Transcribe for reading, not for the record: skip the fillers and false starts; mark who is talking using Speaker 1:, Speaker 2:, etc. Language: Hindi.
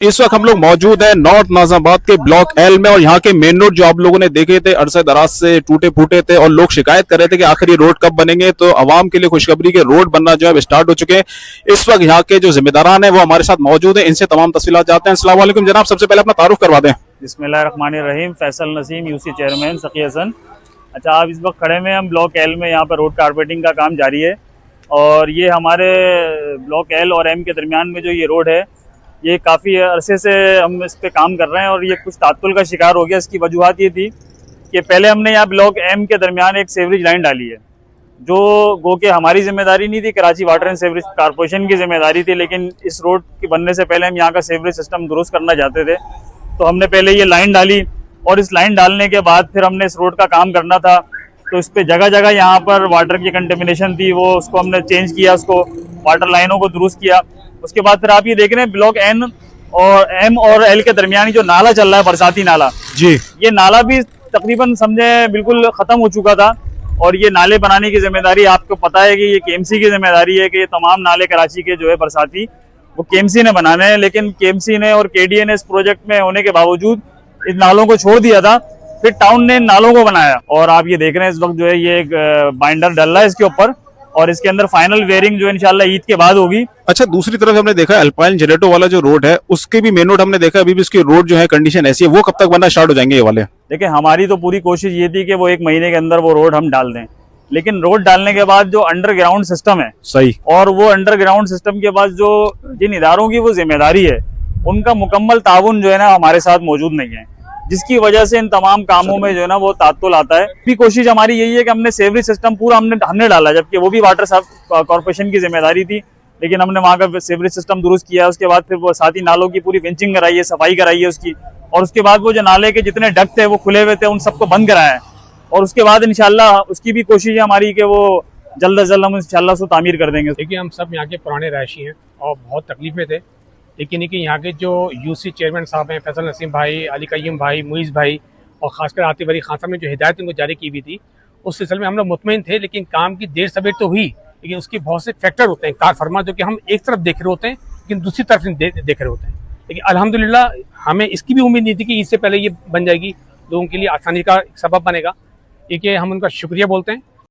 Speaker 1: इस वक्त हम लोग मौजूद हैं नॉर्थ नाजिमाबाद के ब्लॉक एल में और यहाँ के मेन रोड जो आप लोगों ने देखे थे अरसे दराज से टूटे फूटे थे और लोग शिकायत कर रहे थे कि आखिर ये रोड कब बनेंगे। तो आवाम के लिए खुशखबरी के रोड बनना जो है स्टार्ट हो चुके हैं। इस वक्त यहाँ के जो जिम्मेदारान हैं वो हमारे साथ मौजूद हैं, इनसे तमाम तफसीलात जानते हैं। अस्सलाम वालेकुम जनाब, सबसे पहले अपना तारुफ करवा दें।
Speaker 2: बिस्मिल्लाहिर्रहमानिर्रहीम। फैसल नसीम, यूसी चेयरमैन, सकी हसन। अच्छा, आप इस वक्त खड़े हैं हम ब्लॉक एल में, यहाँ पर रोड कारपेटिंग का काम जारी है और ये हमारे ब्लॉक एल और एम के दरमियान में जो ये रोड है ये काफ़ी अरसे से हम इस पे काम कर रहे हैं और ये कुछ तात्तुल का शिकार हो गया। इसकी वजूहत ये थी कि पहले हमने यहाँ ब्लॉक एम के दरमियान एक सीवरेज लाइन डाली है जो गो के हमारी जिम्मेदारी नहीं थी, Karachi water and sewerage corporation की जिम्मेदारी थी। लेकिन इस रोड के बनने से पहले हम यहाँ का सीवरेज सिस्टम दुरुस्त करना चाहते थे, तो हमने पहले ये लाइन डाली और इस लाइन डालने के बाद फिर हमने इस रोड का काम करना था। तो इस पे जगह जगह यहाँ पर वाटर की कंटेमिनेशन थी, वो उसको हमने चेंज किया, उसको वाटर लाइनों को दुरुस्त किया। उसके बाद फिर आप ये देख रहे हैं ब्लॉक एन और एम और एल के दरमियानी जो नाला चल रहा है, बरसाती नाला जी, ये नाला भी तकरीबन समझे बिल्कुल खत्म हो चुका था और ये नाले बनाने की जिम्मेदारी आपको पता है कि ये केएमसी की जिम्मेदारी है कि ये तमाम नाले कराची के जो है बरसाती वो केएमसी ने बनाने हैं। लेकिन केएमसी ने और केडीए ने इस प्रोजेक्ट में होने के बावजूद इन नालों को छोड़ दिया था, फिर टाउन ने इन नालों को बनाया और आप ये देख रहे हैं इस वक्त जो है ये एक बाइंडर डल रहा है इसके ऊपर और इसके अंदर फाइनल वेयरिंग जो इंशाल्लाह ईद के बाद होगी।
Speaker 1: अच्छा, दूसरी तरफ हमने देखा अल्पाइन जेनेटो वाला जो रोड है उसके भी मेन रोड हमने देखा अभी भी उसकी रोड जो है कंडीशन ऐसी है, वो कब तक बनना स्टार्ट हो जाएंगे ये वाले?
Speaker 2: देखिए, हमारी तो पूरी कोशिश ये थी कि वो 1 महीने के अंदर वो रोड हम डाल दें, लेकिन रोड डालने के बाद जो अंडरग्राउंड सिस्टम है
Speaker 1: सही और
Speaker 2: वो अंडरग्राउंड सिस्टम के बाद जो जिन इदारों की वो जिम्मेदारी है उनका मुकम्मल ताउन जो है ना हमारे साथ मौजूद नहीं है, जिसकी वजह से इन तमाम कामों में जो है ना वो तात्तुल आता है। भी कोशिश हमारी यही है कि हमने सेवरेज सिस्टम पूरा हमने डाला, जबकि वो भी वाटर कॉर्पोरेशन की जिम्मेदारी थी, लेकिन हमने वहाँ का सेवरेज सिस्टम दुरुस्त किया। उसके बाद फिर वो साथ ही नालों की पूरी विंचिंग कराई है, सफाई कराई है उसकी, और उसके बाद वो जो नाले के जितने डक्ट थे वो खुले हुए थे उन सबको बंद कराया है और उसके बाद इंशाल्लाह उसकी भी कोशिश है हमारी कि वो जल्द अज जल्द हम इंशाल्लाह उसको तामीर कर देंगे।
Speaker 3: देखिए, हम सब यहाँ के पुराने रहायशी हैं और बहुत तकलीफ में थे, लेकिन यहाँ के जो यूसी चेयरमैन साहब हैं, फैसल नसीम भाई, अली कय्यूम भाई, मुइज़ भाई और खासकर आतिफ अली खान साहब ने जो हिदायत उनको जारी की हुई थी उस सिलसिले में हम लोग मुतमईन थे। लेकिन काम की देर सवेर तो हुई, लेकिन उसके बहुत से फैक्टर होते हैं कार फरमा, जो कि हम एक तरफ देख रहे होते हैं लेकिन दूसरी तरफ देख रहे होते हैं। लेकिन अल्हम्दुलिल्लाह हमें इसकी भी उम्मीद नहीं थी कि इससे पहले ये बन जाएगी, लोगों के लिए आसानी का सबब बनेगा। ये हम उनका शुक्रिया बोलते हैं